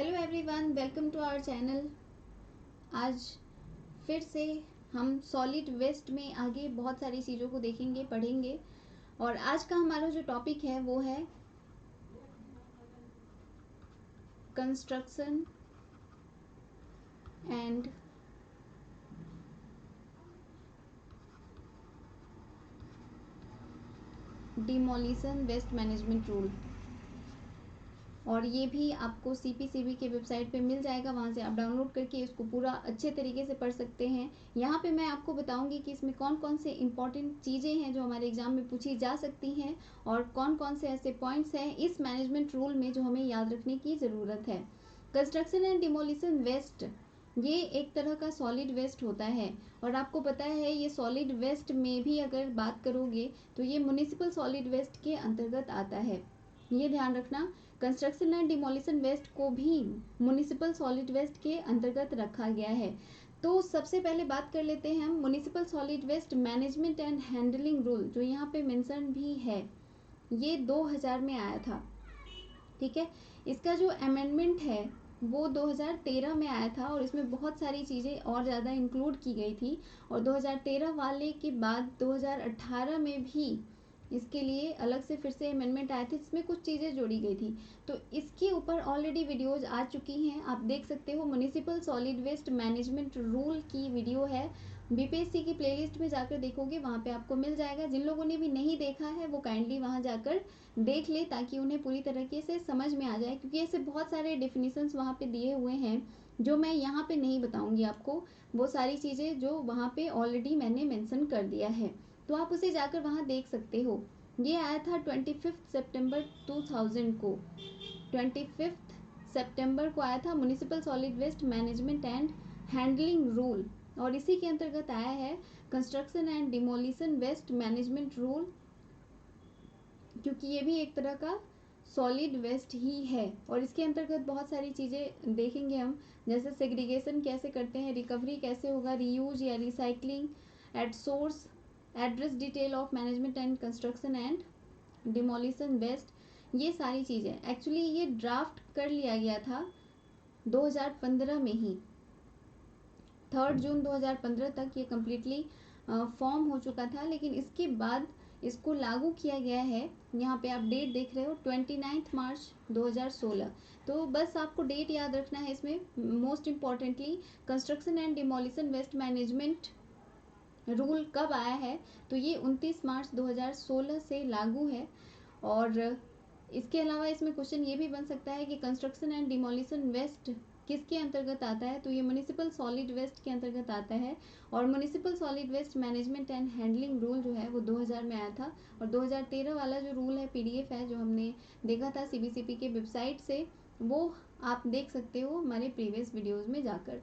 Hello everyone, welcome to our channel. आज फिर से हम सॉलिड वेस्ट में आगे बहुत सारी चीज़ों को देखेंगे, पढ़ेंगे। और आज का हमारा जो टॉपिक है वो है construction and demolition waste management rule. और ये भी आपको सीपीसीबी के वेबसाइट पे मिल जाएगा, वहाँ से आप डाउनलोड करके इसको पूरा अच्छे तरीके से पढ़ सकते हैं। यहाँ पे मैं आपको बताऊंगी कि इसमें कौन कौन से इम्पॉर्टेंट चीज़ें हैं जो हमारे एग्जाम में पूछी जा सकती हैं और कौन कौन से ऐसे पॉइंट्स हैं इस मैनेजमेंट रूल में जो हमें याद रखने की ज़रूरत है। कंस्ट्रक्शन एंड डिमोलिशन वेस्ट ये एक तरह का सॉलिड वेस्ट होता है और आपको पता है ये सॉलिड वेस्ट में भी अगर बात करोगे तो ये म्युनिसिपल सॉलिड वेस्ट के अंतर्गत आता है। ये ध्यान रखना, कंस्ट्रक्शन एंड डिमोलिशन वेस्ट को भी म्युनिसिपल सॉलिड वेस्ट के अंतर्गत रखा गया है। तो सबसे पहले बात कर लेते हैं हम municipal solid waste management and handling rule, जो यहाँ पे मेंशन भी है। ये 2000 में आया था, ठीक है। इसका जो अमेंडमेंट है वो 2013 में आया था और इसमें बहुत सारी चीज़ें और ज़्यादा इंक्लूड की गई थी। और 2013 वाले के बाद 2018 में भी इसके लिए अलग से फिर से अमेंडमेंट आए थे जिसमें कुछ चीज़ें जोड़ी गई थी। तो इसके ऊपर ऑलरेडी वीडियोज आ चुकी हैं, आप देख सकते हो। Municipal solid waste management rule की वीडियो है, बीपीएससी की प्लेलिस्ट में जाकर देखोगे, वहाँ पे आपको मिल जाएगा। जिन लोगों ने भी नहीं देखा है वो काइंडली वहाँ जाकर देख ले ताकि उन्हें पूरी तरीके से समझ में आ जाए, क्योंकि ऐसे बहुत सारे डेफिनेशंस वहाँ पे दिए हुए हैं जो मैं यहाँ पे नहीं बताऊँगी आपको। वो सारी चीज़ें जो वहाँ पे ऑलरेडी मैंने मेंशन कर दिया है, तो आप उसे जाकर वहाँ देख सकते हो। ये आया था 25 सितंबर 2000 को, 25 सितंबर को आया था municipal solid waste management and handling rule. और इसी के अंतर्गत आया है construction and demolition waste management rule, क्योंकि ये भी एक तरह का सॉलिड वेस्ट ही है। और इसके अंतर्गत बहुत सारी चीज़ें देखेंगे हम, जैसे सेग्रीगेशन कैसे करते हैं, रिकवरी कैसे होगा, रीयूज या recycling at source, address detail of management and construction and demolition waste, ये सारी चीज़ें। एक्चुअली ये ड्राफ्ट कर लिया गया था 2015 में ही, 3 जून 2015 तक ये कम्प्लीटली फॉर्म हो चुका था। लेकिन इसके बाद इसको लागू किया गया है, यहाँ पे आप डेट देख रहे हो 29 मार्च 2016। तो बस आपको डेट याद रखना है इसमें। Most importantly construction and demolition waste management rule कब आया है, तो ये 29 मार्च 2016 से लागू है। और इसके अलावा इसमें क्वेश्चन ये भी बन सकता है कि कंस्ट्रक्शन एंड डिमोलिशन वेस्ट किसके अंतर्गत आता है, तो ये म्युनिसिपल सॉलिड वेस्ट के अंतर्गत आता है। और municipal solid waste management and handling rule जो है वो 2000 में आया था। और 2013 वाला जो रूल है, पीडीएफ है जो हमने देखा था सीबीसीपी के वेबसाइट से, वो आप देख सकते हो हमारे प्रीवियस वीडियोज़ में जाकर।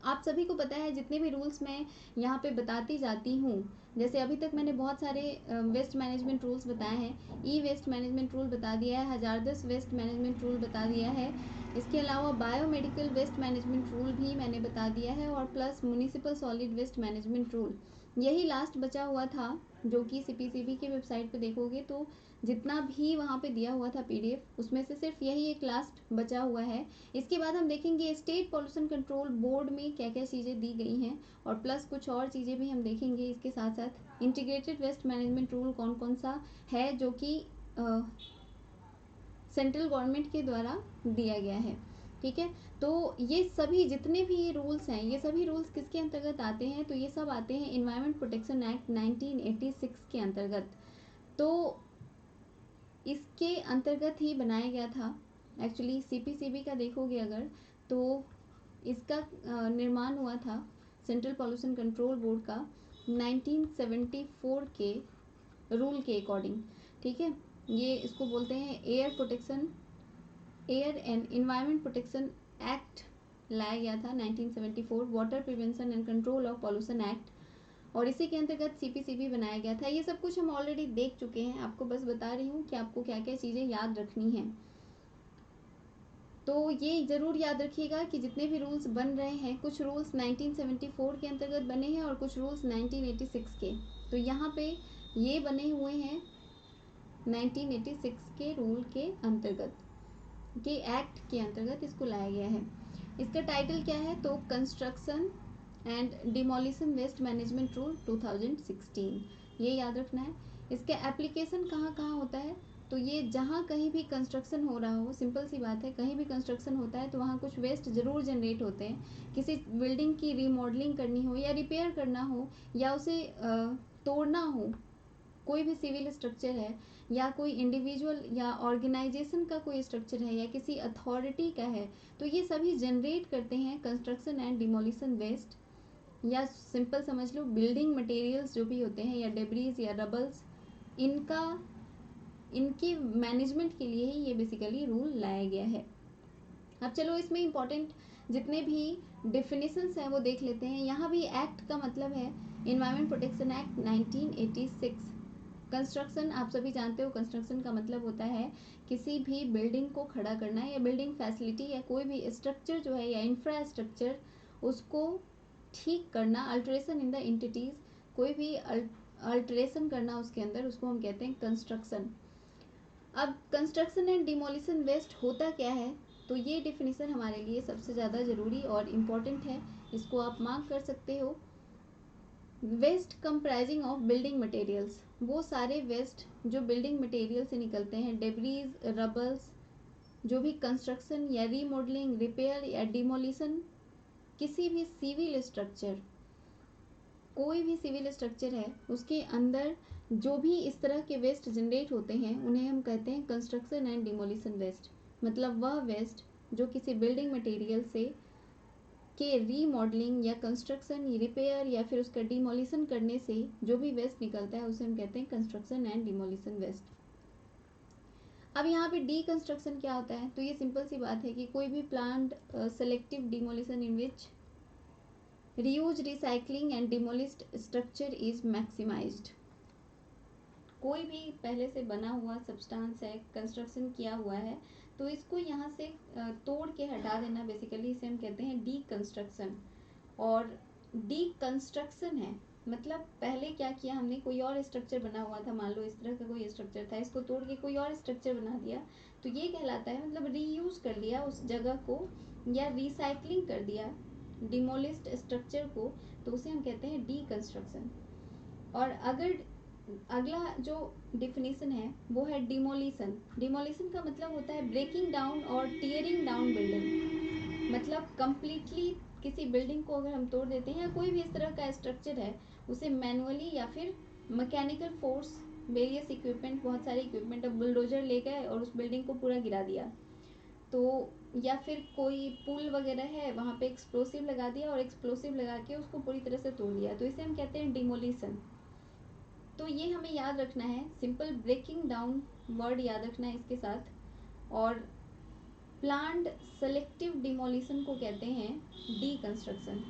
आप सभी को पता है जितने भी रूल्स मैं यहाँ पे बताती जाती हूँ, जैसे अभी तक मैंने बहुत सारे वेस्ट मैनेजमेंट रूल्स बताए हैं। ई वेस्ट मैनेजमेंट रूल बता दिया है, हजारदस वेस्ट मैनेजमेंट रूल बता दिया है, इसके अलावा बायोमेडिकल वेस्ट मैनेजमेंट रूल भी मैंने बता दिया है, और plus municipal solid waste management rule यही लास्ट बचा हुआ था, जो कि सीपीसीबी की वेबसाइट पे देखोगे तो जितना भी वहाँ पे दिया हुआ था पीडीएफ, उसमें से सिर्फ यही एक लास्ट बचा हुआ है। इसके बाद हम देखेंगे स्टेट पॉल्यूशन कंट्रोल बोर्ड में क्या क्या चीज़ें दी गई हैं, और प्लस कुछ और चीज़ें भी हम देखेंगे। इसके साथ साथ इंटीग्रेटेड वेस्ट मैनेजमेंट रूल कौन कौन सा है जो कि सेंट्रल गवर्नमेंट के द्वारा दिया गया है, ठीक है। तो ये सभी जितने भी ये रूल्स हैं, ये सभी रूल्स किसके अंतर्गत आते हैं, तो ये सब आते हैं इन्वायरमेंट प्रोटेक्शन एक्ट 1986 के अंतर्गत। तो इसके अंतर्गत ही बनाया गया था। एक्चुअली सीपीसीबी का देखोगे अगर, तो इसका निर्माण हुआ था सेंट्रल पॉल्यूशन कंट्रोल बोर्ड का 1974 के रूल के अकॉर्डिंग, ठीक है। ये इसको बोलते हैं air and environment protection act लाया गया था 1974, water prevention and control of pollution act, और इसी के अंतर्गत सीपीसीबी बनाया गया था। ये सब कुछ हम ऑलरेडी देख चुके हैं, आपको बस बता रही हूँ कि आपको क्या क्या चीज़ें याद रखनी हैं। तो ये ज़रूर याद रखिएगा कि जितने भी रूल्स बन रहे हैं, कुछ रूल्स 1974 के अंतर्गत बने हैं और कुछ रूल्स 1986 के। तो यहाँ पे ये बने हुए हैं 1986 के रूल के अंतर्गत। के एक्ट के अंतर्गत इसको लाया गया है। इसका टाइटल क्या है, तो construction and demolition waste management rule 2016, ये याद रखना है। इसका एप्लीकेशन कहाँ कहाँ होता है, तो ये जहाँ कहीं भी कंस्ट्रक्शन हो रहा हो, सिंपल सी बात है, कहीं भी कंस्ट्रक्शन होता है तो वहाँ कुछ वेस्ट ज़रूर जनरेट होते हैं। किसी बिल्डिंग की रीमॉडलिंग करनी हो या रिपेयर करना हो या उसे तोड़ना हो, कोई भी सिविल स्ट्रक्चर है या कोई इंडिविजुअल या ऑर्गेनाइजेशन का कोई स्ट्रक्चर है या किसी अथॉरिटी का है, तो ये सभी जनरेट करते हैं कंस्ट्रक्शन एंड डिमोलिशन वेस्ट, या सिंपल समझ लो बिल्डिंग मटेरियल्स जो भी होते हैं या डेब्रीज या रबल्स, इनके मैनेजमेंट के लिए ही ये बेसिकली रूल लाया गया है। अब चलो इसमें इम्पॉर्टेंट जितने भी डिफिनेशंस हैं वो देख लेते हैं। यहाँ भी एक्ट का मतलब है इन्वायरमेंट प्रोटेक्शन एक्ट 1986। कंस्ट्रक्शन आप सभी जानते हो, कंस्ट्रक्शन का मतलब होता है किसी भी बिल्डिंग को खड़ा करना या बिल्डिंग फैसिलिटी या कोई भी स्ट्रक्चर जो है या इंफ्रास्ट्रक्चर उसको ठीक करना, अल्ट्रेशन इन द एंटिटीज, कोई भी अल्ट्रेशन करना उसके अंदर, उसको हम कहते हैं कंस्ट्रक्शन। अब कंस्ट्रक्शन एंड डिमोलिशन वेस्ट होता क्या है, तो ये डिफिनीशन हमारे लिए सबसे ज़्यादा ज़रूरी और इम्पोर्टेंट है, इसको आप मार्क कर सकते हो। Waste comprising of building materials, वो सारे वेस्ट जो बिल्डिंग मटेरियल से निकलते हैं, डेब्रीज, रबल्स, जो भी कंस्ट्रक्शन या रीमॉडलिंग, रिपेयर या डिमोलिशन, किसी भी सिविल स्ट्रक्चर, कोई भी सिविल स्ट्रक्चर है उसके अंदर जो भी इस तरह के वेस्ट जनरेट होते हैं उन्हें हम कहते हैं कंस्ट्रक्शन एंड डिमोलिशन वेस्ट। मतलब वह वेस्ट जो किसी बिल्डिंग मटेरियल से के रीमॉडलिंग या कंस्ट्रक्शन, रिपेयर या फिर उसका डिमोलिशन करने से जो भी वेस्ट निकलता है उसे हम कहते हैं कंस्ट्रक्शन एंड डिमोलिशन वेस्ट। अब यहाँ पे डीकंस्ट्रक्शन क्या होता है, तो ये सिंपल सी बात है कि कोई भी planned selective demolition in which reuse, recycling and demolished structure is maximised. कोई भी पहले से बना हुआ सब्सटेंस है, कंस्ट्रक्शन किया हुआ है, तो इसको यहाँ से तोड़ के हटा देना, बेसिकली इसे हम कहते हैं डीकंस्ट्रक्शन। और डीकंस्ट्रक्शन है मतलब पहले क्या किया हमने, कोई और स्ट्रक्चर बना हुआ था, मान लो इस तरह का कोई स्ट्रक्चर था, इसको तोड़ के कोई और स्ट्रक्चर बना दिया, तो ये कहलाता है, मतलब रीयूज कर लिया उस जगह को या रिसाइकलिंग कर दिया डिमोलिस्ड स्ट्रक्चर को, तो उसे हम कहते हैं डीकंस्ट्रक्शन। और अगर अगला जो डिफिनीशन है वो है डिमोलिशन। डिमोलिशन का मतलब होता है ब्रेकिंग डाउन और टियरिंग डाउन बिल्डिंग, मतलब कंप्लीटली किसी बिल्डिंग को अगर हम तोड़ देते हैं या कोई भी इस तरह का स्ट्रक्चर है उसे मैनुअली या फिर मैकेनिकल फोर्स, वेरियस इक्विपमेंट, बहुत सारे इक्विपमेंट, अब बुलडोजर ले गए और उस बिल्डिंग को पूरा गिरा दिया, तो या फिर कोई पुल वगैरह है वहाँ पे एक्सप्लोसिव लगा दिया और एक्सप्लोसिव लगा के उसको पूरी तरह से तोड़ दिया, तो इसे हम कहते हैं डिमोलिशन। तो ये हमें याद रखना है, सिंपल ब्रेकिंग डाउन वर्ड याद रखना है इसके साथ, और प्लान्ड सेलेक्टिव डिमोलिशन को कहते हैं डीकंस्ट्रक्शन।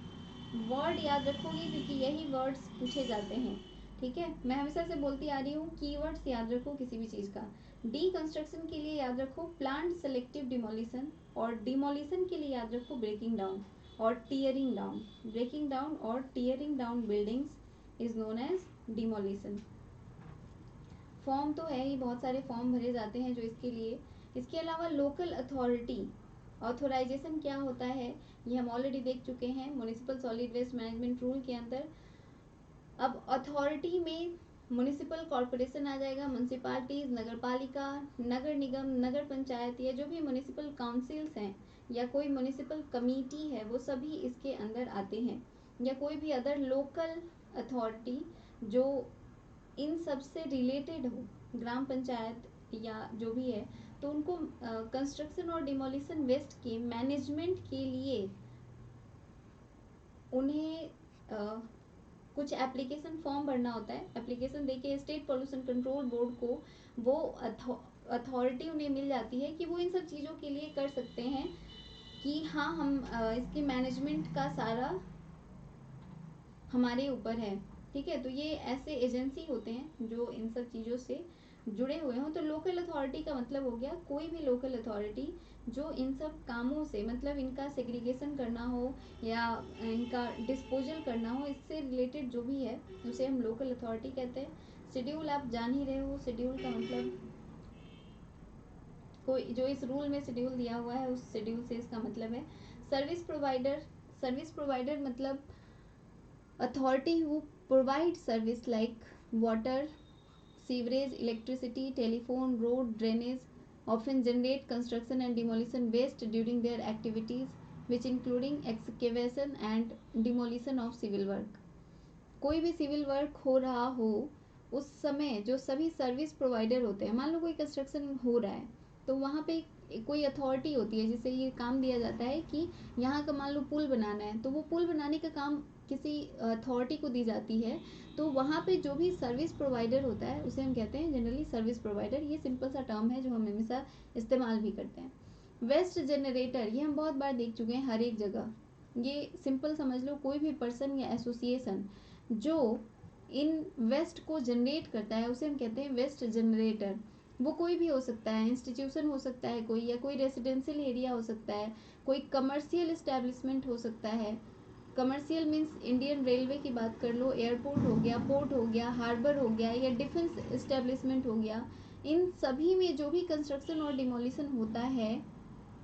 वर्ड याद रखोगे क्योंकि यही वर्ड्स पूछे जाते हैं, ठीक है। मैं हमेशा से बोलती आ रही हूँ कीवर्ड्स याद रखो किसी भी चीज़ का। डीकंस्ट्रक्शन के लिए याद रखो प्लान्ड सेलेक्टिव डिमोलिशन, और डिमोलिशन के लिए याद रखो ब्रेकिंग डाउन और टियरिंग डाउन। ब्रेकिंग डाउन और tearing down buildings is known as demolition. Form तो है ही, बहुत सारे फॉर्म भरे जाते हैं जो इसके लिए। इसके अलावा लोकल अथॉरिटी ऑथोराइजेशन क्या होता है ये हम ऑलरेडी देख चुके हैं municipal solid waste management rule के अंदर। अब अथॉरिटी में म्युनिसिपल कॉरपोरेशन आ जाएगा, म्युनिसिपालिटीज, नगर पालिका, नगर निगम, नगर पंचायत, या जो भी म्युनिसिपल काउंसिल्स हैं या कोई म्युनिसिपल कमेटी है वो सभी इसके अंदर आते हैं, या कोई भी अदर लोकल अथॉरिटी जो इन सब से रिलेटेड हो, ग्राम पंचायत या जो भी है, तो उनको कंस्ट्रक्शन और डिमोलिशन वेस्ट के मैनेजमेंट के लिए उन्हें कुछ एप्लीकेशन फॉर्म भरना होता है। एप्लीकेशन देके स्टेट पोल्यूशन कंट्रोल बोर्ड को वो अथॉरिटी उन्हें मिल जाती है कि वो इन सब चीज़ों के लिए कर सकते हैं कि हाँ हम इसके मैनेजमेंट का सारा हमारे ऊपर है, ठीक है। तो ये ऐसे एजेंसी होते हैं जो इन सब चीज़ों से जुड़े हुए हों। तो लोकल अथॉरिटी का मतलब हो गया कोई भी लोकल अथॉरिटी जो इन सब कामों से, मतलब इनका सेग्रीगेशन करना हो या इनका डिस्पोजल करना हो, इससे रिलेटेड जो भी है उसे हम लोकल अथॉरिटी कहते हैं। शेड्यूल आप जान ही रहे हो, शेड्यूल का मतलब कोई जो इस रूल में शेड्यूल दिया हुआ है उस शेड्यूल से इसका मतलब है। सर्विस प्रोवाइडर मतलब authority who provide service like water, sewerage, electricity, telephone, road, drainage, often generate construction and demolition waste during their activities which including excavation and demolition of civil work। कोई भी civil work हो रहा हो उस समय जो सभी सर्विस प्रोवाइडर होते हैं, मान लो कोई कंस्ट्रक्शन हो रहा है तो वहाँ पे कोई अथॉरिटी होती है जिससे ये काम दिया जाता है कि यहाँ का मान लो पुल बनाना है, तो वो पुल बनाने का काम किसी अथॉरिटी को दी जाती है। तो वहाँ पे जो भी सर्विस प्रोवाइडर होता है उसे हम कहते हैं जनरली सर्विस प्रोवाइडर। ये सिंपल सा टर्म है जो हम हमेशा इस्तेमाल भी करते हैं। वेस्ट जनरेटर, ये हम बहुत बार देख चुके हैं हर एक जगह। ये सिंपल समझ लो, कोई भी पर्सन या एसोसिएशन जो इन वेस्ट को जनरेट करता है उसे हम कहते हैं वेस्ट जनरेटर। वो कोई भी हो सकता है, इंस्टीट्यूशन हो सकता है कोई, या कोई रेसिडेंशियल एरिया हो सकता है, कोई कमर्शियल इस्टेब्लिशमेंट हो सकता है। कमर्शियल मीन्स इंडियन रेलवे की बात कर लो, एयरपोर्ट हो गया, पोर्ट हो गया, हार्बर हो गया, या डिफेंस इस्टेब्लिशमेंट हो गया। इन सभी में जो भी कंस्ट्रक्शन और डिमोलिशन होता है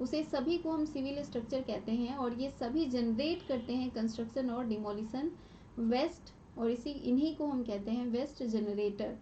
उसे सभी को हम सिविल स्ट्रक्चर कहते हैं, और ये सभी जनरेट करते हैं कंस्ट्रक्शन और डिमोलिशन वेस्ट, और इन्हीं को हम कहते हैं वेस्ट जनरेटर।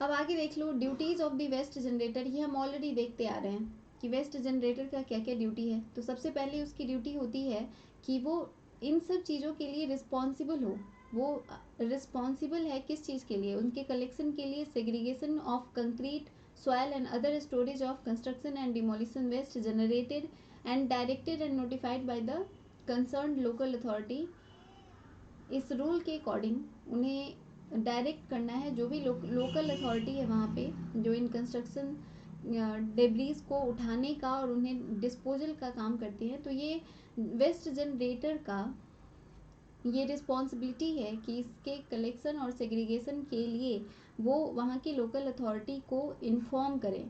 अब आगे देख लो duties of the waste generator. ये हम ऑलरेडी देखते आ रहे हैं कि वेस्ट जनरेटर का क्या क्या ड्यूटी है। तो सबसे पहले उसकी ड्यूटी होती है कि वो इन सब चीज़ों के लिए रिस्पॉन्सिबल हो। वो रिस्पॉन्सिबल है किस चीज़ के लिए? उनके कलेक्शन के लिए, segregation of concrete, soil and other storage of construction and demolition waste generated and directed and notified by the concerned local authority। इस रूल के अकॉर्डिंग उन्हें डायरेक्ट करना है जो भी लोकल अथॉरिटी है वहाँ पे, जो इन कंस्ट्रक्शन डेब्रीज को उठाने का और उन्हें डिस्पोजल का काम करती है। तो ये वेस्ट जनरेटर का ये रिस्पॉन्सिबिलिटी है कि इसके कलेक्शन और सेग्रीगेशन के लिए वो वहाँ की लोकल अथॉरिटी को इन्फॉर्म करें।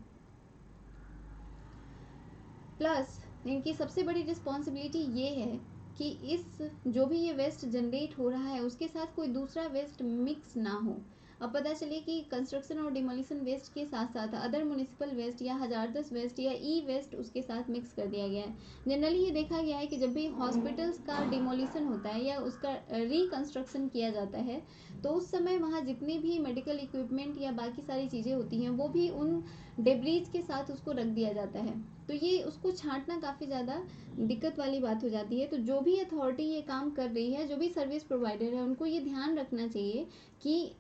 प्लस इनकी सबसे बड़ी रिस्पॉन्सिबिलिटी ये है कि इस जो भी ये वेस्ट जनरेट हो रहा है उसके साथ कोई दूसरा वेस्ट मिक्स ना हो। अब पता चले कि कंस्ट्रक्शन और डिमोलिशन वेस्ट के साथ साथ अदर म्यूनिसिपल वेस्ट या हजारदस वेस्ट या ई वेस्ट उसके साथ मिक्स कर दिया गया है। जनरली ये देखा गया है कि जब भी हॉस्पिटल्स का डिमोलिशन होता है या उसका रिकंस्ट्रक्शन किया जाता है तो उस समय वहाँ जितनी भी मेडिकल इक्विपमेंट या बाकी सारी चीज़ें होती हैं वो भी उन डेब्रीज के साथ उसको रख दिया जाता है। तो ये उसको छांटना काफ़ी ज़्यादा दिक्कत वाली बात हो जाती है। तो जो भी अथॉरिटी ये काम कर रही है, जो भी सर्विस प्रोवाइडर है, उनको ये ध्यान रखना चाहिए कि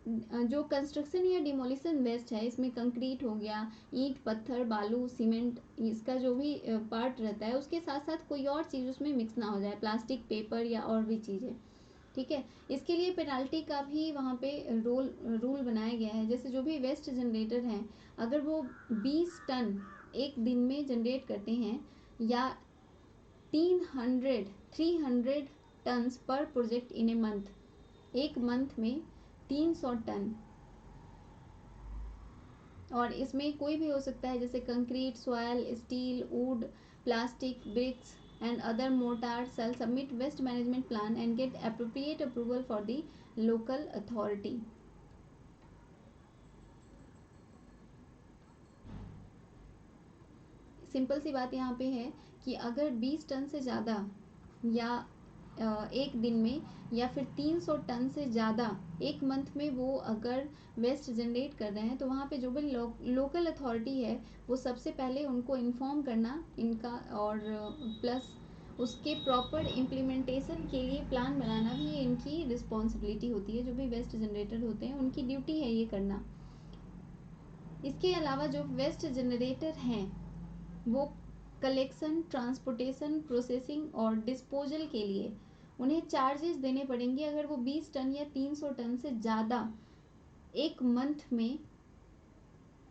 जो कंस्ट्रक्शन या डिमोलिशन वेस्ट है इसमें कंक्रीट हो गया, ईंट, पत्थर, बालू, सीमेंट, इसका जो भी पार्ट रहता है उसके साथ साथ कोई और चीज़ उसमें मिक्स ना हो जाए, प्लास्टिक, पेपर या और भी चीज़ें। ठीक है, इसके लिए पेनाल्टी का भी वहाँ पे रूल बनाया गया है। जैसे जो भी वेस्ट जनरेटर हैं अगर वो 20 टन एक दिन में जनरेट करते हैं या 300 टन्स पर प्रोजेक्ट इन ए मंथ, एक मंथ में 300 टन, और इसमें कोई भी हो सकता है जैसे concrete, soil, steel, wood, plastic, bricks and other mortar shall submit waste management plan and get appropriate approval for the local authority। Simple सी बात यहाँ पे है कि अगर 20 टन से ज़्यादा या एक दिन में या फिर 300 टन से ज़्यादा एक मंथ में वो अगर वेस्ट जनरेट कर रहे हैं तो वहाँ पे जो भी लोकल अथॉरिटी है वो सबसे पहले उनको इन्फॉर्म करना इनका, और प्लस उसके प्रॉपर इम्प्लीमेंटेशन के लिए प्लान बनाना भी इनकी रिस्पॉन्सिबिलिटी होती है। जो भी वेस्ट जनरेटर होते हैं उनकी ड्यूटी है ये करना। इसके अलावा जो वेस्ट जनरेटर हैं वो कलेक्शन, ट्रांसपोर्टेशन, प्रोसेसिंग और डिस्पोजल के लिए उन्हें चार्जेस देने पड़ेंगे अगर वो 20 टन या 300 टन से ज़्यादा एक मंथ में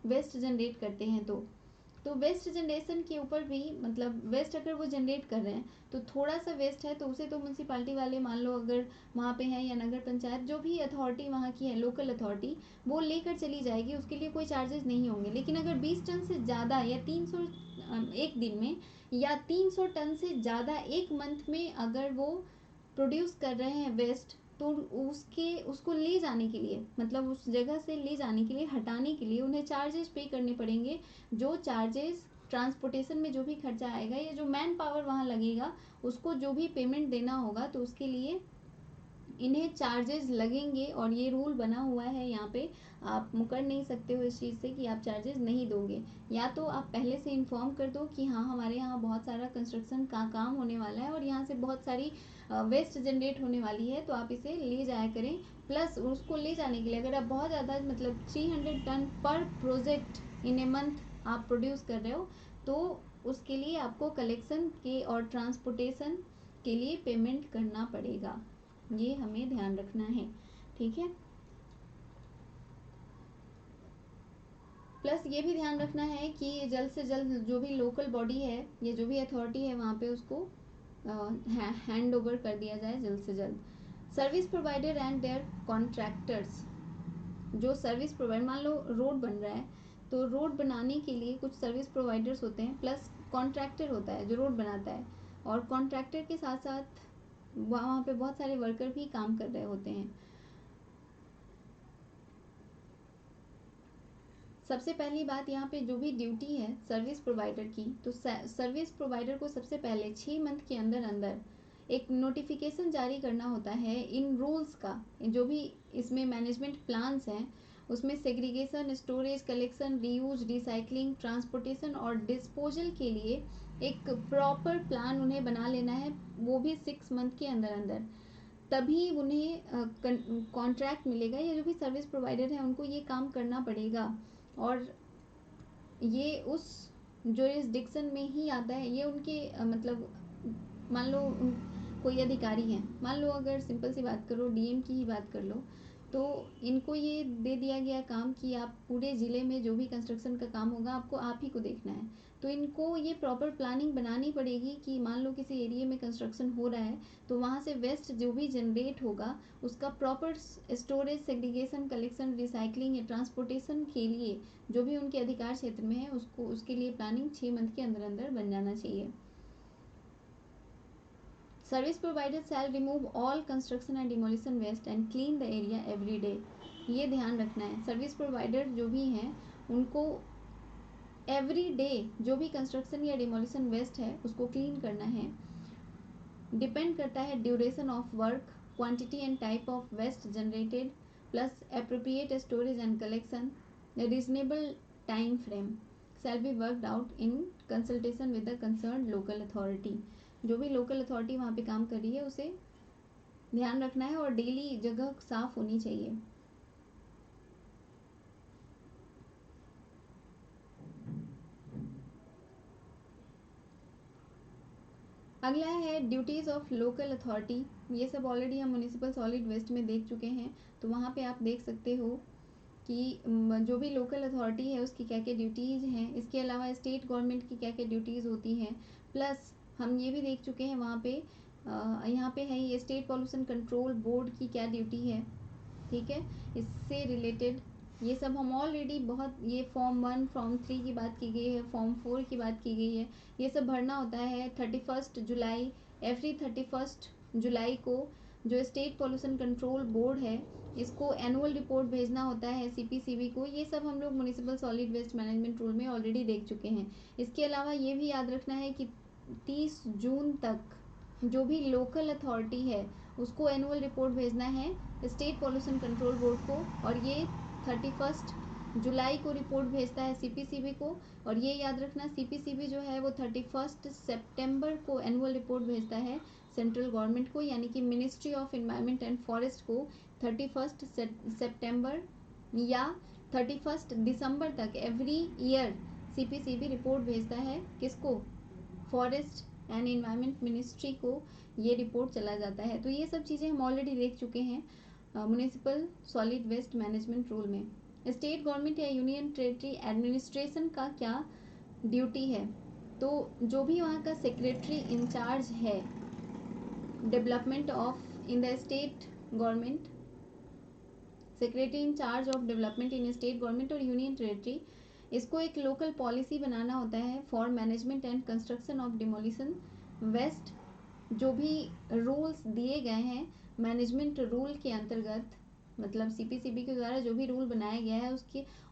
वेस्ट जनरेट करते हैं। तो वेस्ट जनरेशन के ऊपर भी, मतलब वेस्ट अगर वो जनरेट कर रहे हैं तो थोड़ा सा वेस्ट है तो उसे तो म्यूनसिपालिटी वाले, मान लो अगर वहाँ पे है, या नगर पंचायत, जो भी अथॉरिटी वहाँ की है, लोकल अथॉरिटी, वो लेकर चली जाएगी, उसके लिए कोई चार्जेस नहीं होंगे। लेकिन अगर 20 टन से ज़्यादा या 300 एक दिन में या 300 टन से ज़्यादा एक मंथ में अगर वो प्रोड्यूस कर रहे हैं वेस्ट, तो उसको ले जाने के लिए, मतलब उस जगह से ले जाने के लिए, हटाने के लिए उन्हें चार्जेस पे करने पड़ेंगे। जो चार्जेस ट्रांसपोर्टेशन में जो भी खर्चा आएगा या जो मैन पावर वहाँ लगेगा उसको जो भी पेमेंट देना होगा, तो उसके लिए इन्हें चार्जेस लगेंगे। और ये रूल बना हुआ है यहाँ पे, आप मुकर नहीं सकते हो इस चीज़ से कि आप चार्जेस नहीं दोगे। या तो आप पहले से इन्फॉर्म कर दो कि हाँ हमारे यहाँ बहुत सारा कंस्ट्रक्शन का काम होने वाला है और यहाँ से बहुत सारी वेस्ट जनरेट होने वाली है, तो आप इसे ले जाया करें। प्लस उसको ले जाने के लिए अगर आप बहुत ज़्यादा, मतलब 300 टन पर प्रोजेक्ट इन ए मंथ आप प्रोड्यूस कर रहे हो, तो उसके लिए आपको कलेक्शन के और ट्रांसपोर्टेशन के लिए पेमेंट करना पड़ेगा। ये हमें ध्यान रखना है, ठीक है। प्लस ये भी ध्यान रखना है कि जल्द से जल्द जो भी लोकल बॉडी है या जो भी अथॉरिटी है वहाँ पे उसको हैंड ओवर कर दिया जाए जल्द से जल्द। Service provider and their contractors, जो सर्विस प्रोवाइडर, मान लो रोड बन रहा है तो रोड बनाने के लिए कुछ सर्विस प्रोवाइडर्स होते हैं, प्लस कॉन्ट्रैक्टर होता है जो रोड बनाता है, और कॉन्ट्रैक्टर के साथ साथ वहाँ पे बहुत सारे वर्कर भी काम कर रहे होते हैं। सबसे पहली बात, यहाँ पे जो भी ड्यूटी है सर्विस प्रोवाइडर की, तो सर्विस प्रोवाइडर को सबसे पहले 6 मंथ के अंदर अंदर एक नोटिफिकेशन जारी करना होता है इन रूल्स का। जो भी इसमें मैनेजमेंट प्लान्स हैं उसमें segregation, storage, collection, reuse, recycling, transportation और डिस्पोजल के लिए एक प्रॉपर प्लान उन्हें बना लेना है, वो भी 6 मंथ के अंदर अंदर। तभी उन्हें कॉन्ट्रैक्ट मिलेगा, या जो भी सर्विस प्रोवाइडर है उनको ये काम करना पड़ेगा। और ये उस जुरिस्डिक्शन में ही आता है, ये उनके मतलब मान लो कोई अधिकारी हैं, मान लो अगर सिंपल सी बात करो, डीएम की ही बात कर लो, तो इनको ये दे दिया गया काम कि आप पूरे ज़िले में जो भी कंस्ट्रक्शन का काम होगा आपको आप ही को देखना है। तो इनको ये प्रॉपर प्लानिंग बनानी पड़ेगी कि मान लो किसी एरिया में कंस्ट्रक्शन हो रहा है तो वहाँ से वेस्ट जो भी जनरेट होगा उसका proper storage, segregation, collection, recycling या ट्रांसपोर्टेशन के लिए जो भी उनके अधिकार क्षेत्र में है उसको, उसके लिए प्लानिंग 6 मंथ के अंदर अंदर बन जाना चाहिए। Service provider shall remove all construction and demolition waste and clean the area every day. ये ध्यान रखना है, सर्विस प्रोवाइडर जो भी हैं उनको एवरी डे जो भी कंस्ट्रक्शन या डिमोलिशन वेस्ट है उसको क्लीन करना है। डिपेंड करता है duration of work, quantity and type of waste generated, plus appropriate storage and collection, reasonable time frame shall be worked out in consultation with the concern local authority. जो भी local authority वहाँ पे काम कर रही है उसे ध्यान रखना है और डेली जगह साफ होनी चाहिए। अगला है ड्यूटीज़ ऑफ लोकल अथॉरिटी। ये सब ऑलरेडी हम म्यूनिसिपल सॉलिड वेस्ट में देख चुके हैं, तो वहाँ पे आप देख सकते हो कि जो भी लोकल अथॉरिटी है उसकी क्या क्या ड्यूटीज़ हैं। इसके अलावा स्टेट गवर्नमेंट की क्या क्या ड्यूटीज़ होती हैं। प्लस हम ये भी देख चुके हैं वहाँ पे यहाँ पे है ये स्टेट पॉल्यूशन कंट्रोल बोर्ड की क्या ड्यूटी है, ठीक है, इससे रिलेटेड ये सब हम ऑलरेडी बहुत, ये फॉर्म 1, फॉर्म 3 की बात की गई है, फॉर्म 4 की बात की गई है। ये सब भरना होता है 31 जुलाई, एवरी 31 जुलाई को जो स्टेट पॉल्यूशन कंट्रोल बोर्ड है इसको एनुअल रिपोर्ट भेजना होता है सीपीसीबी को। ये सब हम लोग municipal solid waste management rule में ऑलरेडी देख चुके हैं। इसके अलावा ये भी याद रखना है कि 30 जून तक जो भी लोकल अथॉरिटी है उसको एनुअल रिपोर्ट भेजना है स्टेट पॉल्यूशन कंट्रोल बोर्ड को, और ये 31 जुलाई को रिपोर्ट भेजता है सीपीसीबी को। और ये याद रखना सीपीसीबी जो है वो 31 सितंबर को एनुअल रिपोर्ट भेजता है सेंट्रल गवर्नमेंट को, यानी कि ministry of environment and forest को 31 सितंबर या 31 दिसंबर तक एवरी ईयर सीपीसीबी रिपोर्ट भेजता है किसको, फॉरेस्ट एंड एनवायरनमेंट मिनिस्ट्री को ये रिपोर्ट चला जाता है। तो ये सब चीज़ें हम ऑलरेडी देख चुके हैं municipal solid waste management rule में। स्टेट गवर्नमेंट या यूनियन टेरिटरी एडमिनिस्ट्रेशन का क्या ड्यूटी है, तो जो भी वहाँ का सेक्रेटरी इंचार्ज है development of in the state government, secretary in charge of development in state government और यूनियन टेरिटरी, इसको एक लोकल पॉलिसी बनाना होता है for management and construction of demolition waste. जो भी रूल्स दिए गए हैं मैनेजमेंट रूल के अंतर्गत, मतलब सीपीसीबी के द्वारा जो भी रूल बनाया गया है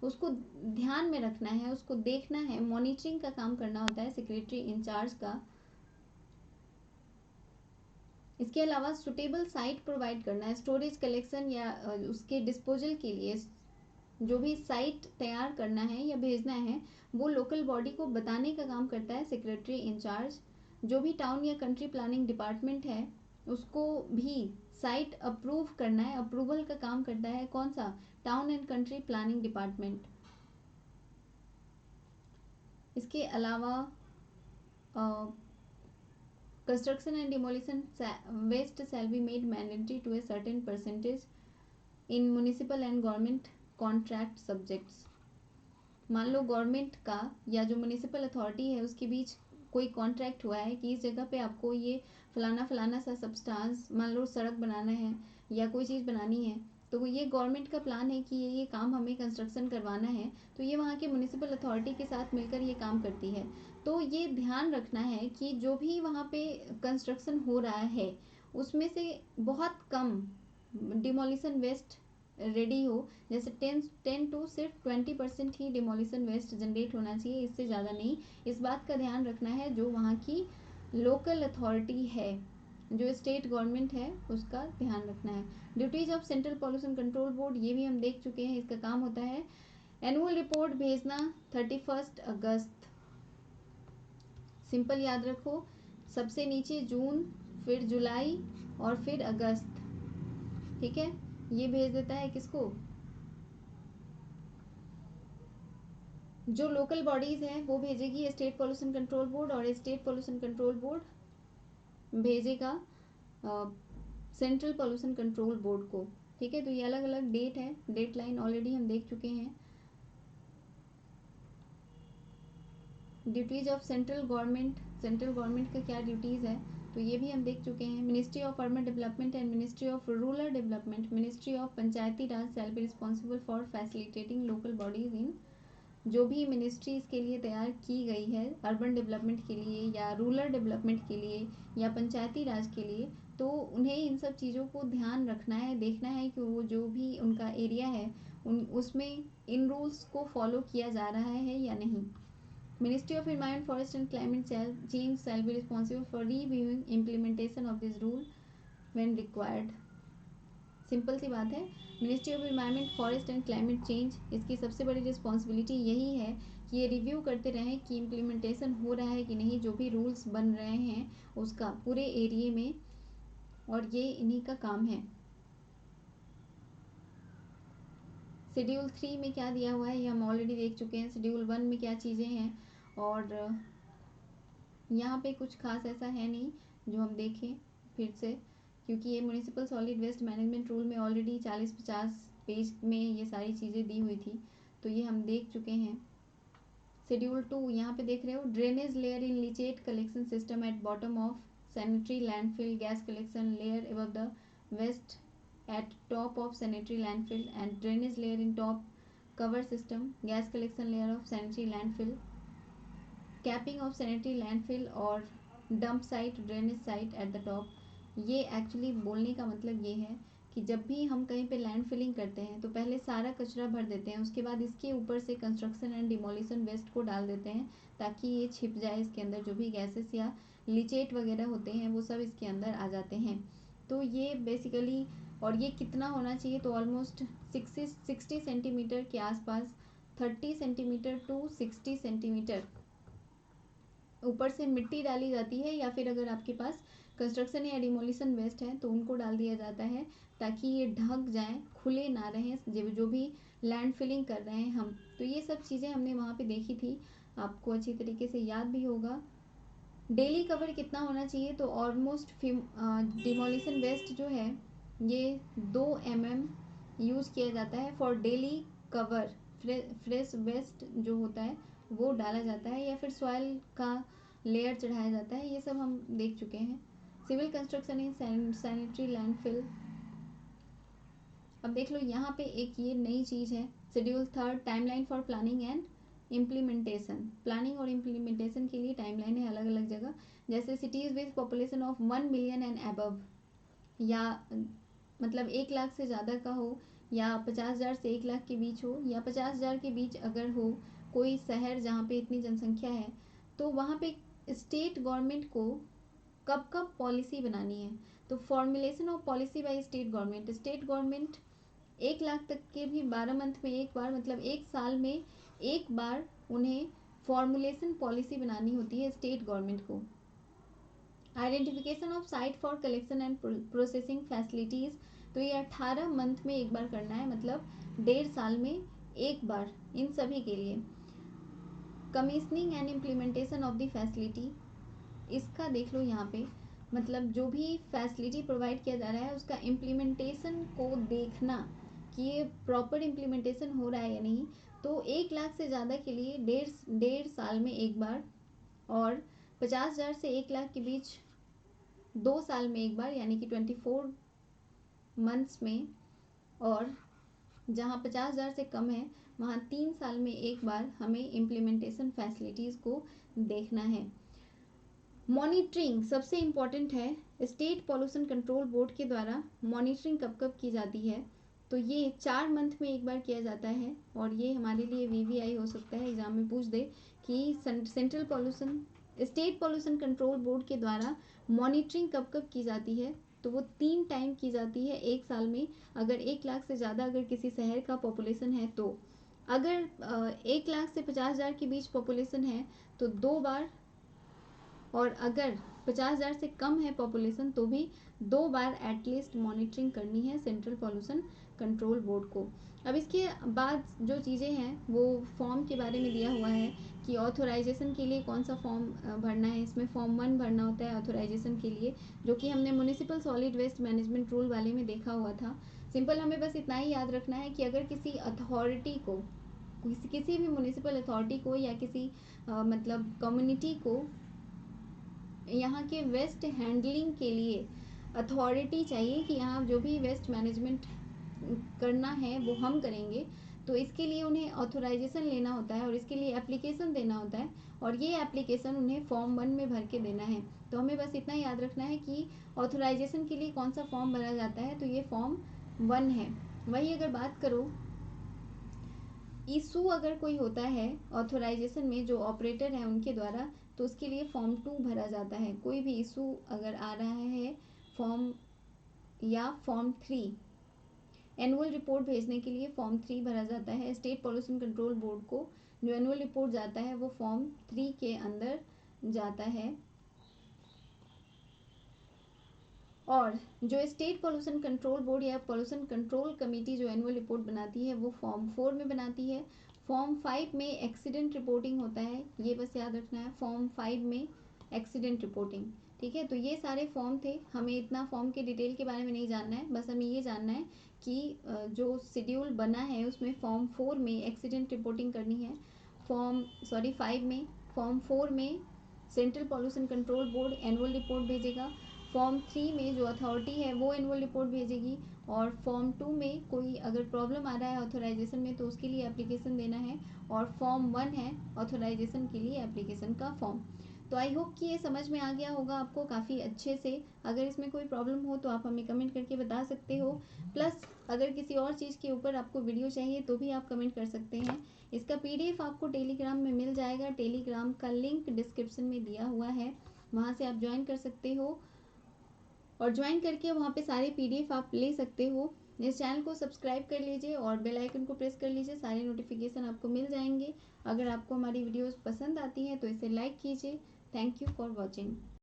उसको ध्यान में रखना है, उसको देखना है, मॉनिटरिंग का काम करना होता है सेक्रेटरी इंचार्ज का। इसके अलावा सुटेबल साइट प्रोवाइड करना है, स्टोरेज, कलेक्शन या उसके डिस्पोजल के लिए जो भी साइट तैयार करना है या भेजना है वो लोकल बॉडी को बताने का काम करता है सेक्रेटरी इंचार्ज। जो भी टाउन या कंट्री प्लानिंग डिपार्टमेंट है उसको भी साइट अप्रूव करना है, अप्रूवल का काम करता है कौन सा, town and country planning department. इसके अलावा construction and demolition waste shall be made mandatory to a certain percentage in municipal and government contract subjects. मान लो गवर्नमेंट का या जो म्युनिसिपल अथॉरिटी है उसके बीच कोई कॉन्ट्रैक्ट हुआ है कि इस जगह पे आपको ये फलाना फलाना सा सब्सटेंस, मान लो सड़क बनाना है या कोई चीज़ बनानी है, तो ये गवर्नमेंट का प्लान है कि ये काम हमें कंस्ट्रक्शन करवाना है, तो ये वहाँ के म्युनिसिपल अथॉरिटी के साथ मिलकर ये काम करती है। तो ये ध्यान रखना है कि जो भी वहाँ पे कंस्ट्रक्शन हो रहा है उसमें से बहुत कम डिमोलिशन वेस्ट रेडी हो, जैसे 10 टू सिर्फ 20% ही डिमोलिशन वेस्ट जनरेट होना चाहिए, इससे ज़्यादा नहीं। इस बात का ध्यान रखना है जो वहाँ की लोकल अथॉरिटी है, जो स्टेट गवर्नमेंट है, उसका ध्यान रखना है। Duties of central pollution control board, ये भी हम देख चुके हैं। इसका काम होता है एनुअल रिपोर्ट भेजना 31 अगस्त। सिंपल याद रखो, सबसे नीचे जून, फिर जुलाई और फिर अगस्त, ठीक है। ये भेज देता है किसको, जो लोकल बॉडीज हैं वो भेजेगी स्टेट पॉल्यूशन कंट्रोल बोर्ड, और स्टेट पॉल्यूशन कंट्रोल बोर्ड भेजेगा सेंट्रल पॉल्यूशन कंट्रोल बोर्ड को, ठीक है। तो ये अलग अलग डेट है, डेट लाइन ऑलरेडी हम देख चुके हैं। ड्यूटीज ऑफ सेंट्रल गवर्नमेंट का क्या ड्यूटीज़ है तो ये भी हम देख चुके हैं। Ministry of urban development and ministry of rural development, ministry of Panchayati Raj shall be responsible for facilitating local bodies in, जो भी मिनिस्ट्री इसके लिए तैयार की गई है अर्बन डेवलपमेंट के लिए या रूरल डेवलपमेंट के लिए या पंचायती राज के लिए, तो उन्हें इन सब चीज़ों को ध्यान रखना है, देखना है कि वो जो भी उनका एरिया है उसमें इन रूल्स को फॉलो किया जा रहा है या नहीं। Ministry of Environment, Forest and Climate Change shall be responsible for reviewing implementation of this rule when required. Simple सी बात है, ministry of environment, forest and climate change, इसकी सबसे बड़ी रिस्पॉन्सिबिलिटी यही है कि ये रिव्यू करते रहें कि इम्प्लीमेंटेशन हो रहा है कि नहीं, जो भी रूल्स बन रहे हैं उसका पूरे एरिए में, और ये इन्हीं का काम है। शेड्यूल 3 में क्या दिया हुआ है ये हम ऑलरेडी देख चुके हैं। शेड्यूल 1 में क्या चीज़ें हैं, और यहाँ पे कुछ खास ऐसा है नहीं जो हम देखें फिर से, क्योंकि ये municipal solid waste management rule में ऑलरेडी 40-50 पेज में ये सारी चीज़ें दी हुई थी, तो ये हम देख चुके हैं। शेड्यूल 2 यहाँ पे देख रहे हो, drainage layer in leachate collection system at bottom of sanitary landfill, gas collection layer above the waste at top of sanitary landfill and drainage layer in top cover system, gas collection layer of sanitary landfill, capping of sanitary landfill और dump site, drainage site at the top। ये actually बोलने का मतलब ये है कि जब भी हम कहीं पे लैंड फिलिंग करते हैं तो पहले सारा कचरा भर देते हैं, उसके बाद इसके ऊपर से कंस्ट्रक्शन एंड डिमोलिशन वेस्ट को डाल देते हैं ताकि ये छिप जाए इसके अंदर, जो भी गैसेस या लीचेट वगैरह होते हैं वो सब इसके अंदर आ जाते हैं। तो ये बेसिकली, और ये कितना होना चाहिए, तो ऑलमोस्ट 60 सेंटीमीटर के आसपास, 30 सेंटीमीटर टू 60 सेंटीमीटर ऊपर से मिट्टी डाली जाती है, या फिर अगर आपके पास कंस्ट्रक्शन या डिमोलिशन वेस्ट है तो उनको डाल दिया जाता है ताकि ये ढक जाएं, खुले ना रहें जो भी लैंड फिलिंग कर रहे हैं हम। तो ये सब चीज़ें हमने वहाँ पे देखी थी, आपको अच्छी तरीके से याद भी होगा। डेली कवर कितना होना चाहिए, तो ऑलमोस्ट डिमोलिशन वेस्ट जो है ये 2 mm यूज़ किया जाता है for daily cover. Fresh waste जो होता है वो डाला जाता है या फिर सॉइल का लेयर चढ़ाया जाता है, ये सब हम देख चुके हैं। Civil construction in sanitary landfill, अब देख लो यहाँ पे एक ये नई चीज़ है। Schedule 3 timeline for planning and implementation, planning और इम्प्लीमेंटेशन के लिए टाइमलाइन है अलग अलग जगह, जैसे cities with population of 1 million and above, या मतलब 1 लाख से ज़्यादा का हो, या 50,000 से 1 लाख के बीच हो, या 50,000 के बीच अगर हो कोई शहर जहाँ पे इतनी जनसंख्या है, तो वहाँ पे स्टेट गवर्नमेंट को कब कब पॉलिसी बनानी है। तो formulation of policy by state government 1 lakh तक के भी 12 मंथ में एक बार, मतलब 1 साल में एक बार उन्हें फॉर्मुलेशन पॉलिसी बनानी होती है स्टेट गवर्नमेंट को। Identification of site for collection and processing facilities, तो ये 18 मंथ में एक बार करना है, मतलब 1.5 साल में एक बार इन सभी के लिए। Commissioning and implementation of the facility, इसका देख लो यहाँ पे, मतलब जो भी फैसिलिटी प्रोवाइड किया जा रहा है उसका इम्प्लीमेंटेशन को देखना कि ये प्रॉपर इम्प्लीमेंटेशन हो रहा है या नहीं। तो 1 लाख से ज़्यादा के लिए 1.5 साल में एक बार, और 50,000 से 1 लाख के बीच 2 साल में एक बार, यानी कि 24 मंथ्स में, और जहाँ 50,000 से कम है वहाँ 3 साल में एक बार हमें इम्प्लीमेंटेशन फैसिलिटीज़ को देखना है। मॉनिटरिंग सबसे इम्पॉर्टेंट है, स्टेट पॉल्यूशन कंट्रोल बोर्ड के द्वारा मॉनिटरिंग कब कब की जाती है, तो ये 4 मंथ में एक बार किया जाता है। और ये हमारे लिए VVI हो सकता है, एग्जाम में पूछ दे कि स्टेट पॉल्यूशन कंट्रोल बोर्ड के द्वारा मॉनिटरिंग कब कब की जाती है, तो वो 3 टाइम की जाती है 1 साल में। अगर 1 लाख से ज़्यादा अगर किसी शहर का पॉपुलेशन है, तो अगर 1 लाख से 50,000 के बीच पॉपुलेशन है तो 2 बार, और अगर 50,000 से कम है पॉपुलेशन तो भी 2 बार एटलीस्ट मॉनिटरिंग करनी है सेंट्रल पॉल्यूशन कंट्रोल बोर्ड को। अब इसके बाद जो चीज़ें हैं वो फॉर्म के बारे में दिया हुआ है कि ऑथोराइजेशन के लिए कौन सा फॉर्म भरना है। इसमें फॉर्म 1 भरना होता है ऑथोराइजेशन के लिए, जो कि हमने municipal solid waste management rule वाले में देखा हुआ था। सिंपल हमें बस इतना ही याद रखना है कि अगर किसी अथॉरिटी को, किसी भी म्यूनिसिपल अथॉरिटी को या किसी मतलब कम्युनिटी को यहाँ के वेस्ट हैंडलिंग के लिए अथॉरिटी चाहिए कि यहाँ जो भी वेस्ट मैनेजमेंट करना है वो हम करेंगे, तो इसके लिए उन्हें ऑथोराइजेशन लेना होता है और इसके लिए एप्लीकेशन देना होता है, और ये एप्लीकेशन उन्हें फॉर्म 1 में भर के देना है। तो हमें बस इतना याद रखना है कि ऑथोराइजेशन के लिए कौन सा फॉर्म भरा जाता है, तो ये फॉर्म 1 है। वही अगर बात करो इशू अगर कोई होता है ऑथोराइजेशन में जो ऑपरेटर है उनके द्वारा, तो उसके लिए फॉर्म 2 भरा जाता है। कोई भी इशू अगर आ रहा है फॉर्म, या फॉर्म 3 एनुअल रिपोर्ट भेजने के लिए फॉर्म 3 भरा जाता है। स्टेट पॉल्यूशन कंट्रोल बोर्ड को जो एनुअल रिपोर्ट जाता है वो फॉर्म 3 के अंदर जाता है। और जो स्टेट पॉल्यूशन कंट्रोल बोर्ड या पॉल्यूशन कंट्रोल कमेटी जो एनुअल रिपोर्ट बनाती है वो फॉर्म 4 में बनाती है। फॉर्म 5 में एक्सीडेंट रिपोर्टिंग होता है, ये बस याद रखना है, फॉर्म 5 में एक्सीडेंट रिपोर्टिंग। ठीक है, तो ये सारे फॉर्म थे, हमें इतना फॉर्म के डिटेल के बारे में नहीं जानना है, बस हमें ये जानना है कि जो शेड्यूल बना है उसमें फॉर्म 4 में एक्सीडेंट रिपोर्टिंग करनी है, 5 में, फॉर्म 4 में central pollution control board annual report भेजेगा, फॉर्म 3 में जो अथॉरिटी है वो एनुअल रिपोर्ट भेजेगी, और फॉर्म 2 में कोई अगर प्रॉब्लम आ रहा है ऑथोराइजेशन में तो उसके लिए एप्लीकेशन देना है, और फॉर्म 1 है ऑथोराइजेशन के लिए एप्लीकेशन का फॉर्म। तो आई होप कि ये समझ में आ गया होगा आपको काफ़ी अच्छे से। अगर इसमें कोई प्रॉब्लम हो तो आप हमें कमेंट करके बता सकते हो, प्लस अगर किसी और चीज़ के ऊपर आपको वीडियो चाहिए तो भी आप कमेंट कर सकते हैं। इसका PDF आपको टेलीग्राम में मिल जाएगा, टेलीग्राम का लिंक डिस्क्रिप्शन में दिया हुआ है, वहाँ से आप ज्वाइन कर सकते हो, और ज्वाइन करके वहाँ पे सारे PDF आप ले सकते हो। इस चैनल को सब्सक्राइब कर लीजिए और बेल आइकन को प्रेस कर लीजिए, सारे नोटिफिकेशन आपको मिल जाएंगे। अगर आपको हमारी वीडियोस पसंद आती हैं तो इसे लाइक कीजिए। Thank you for watching.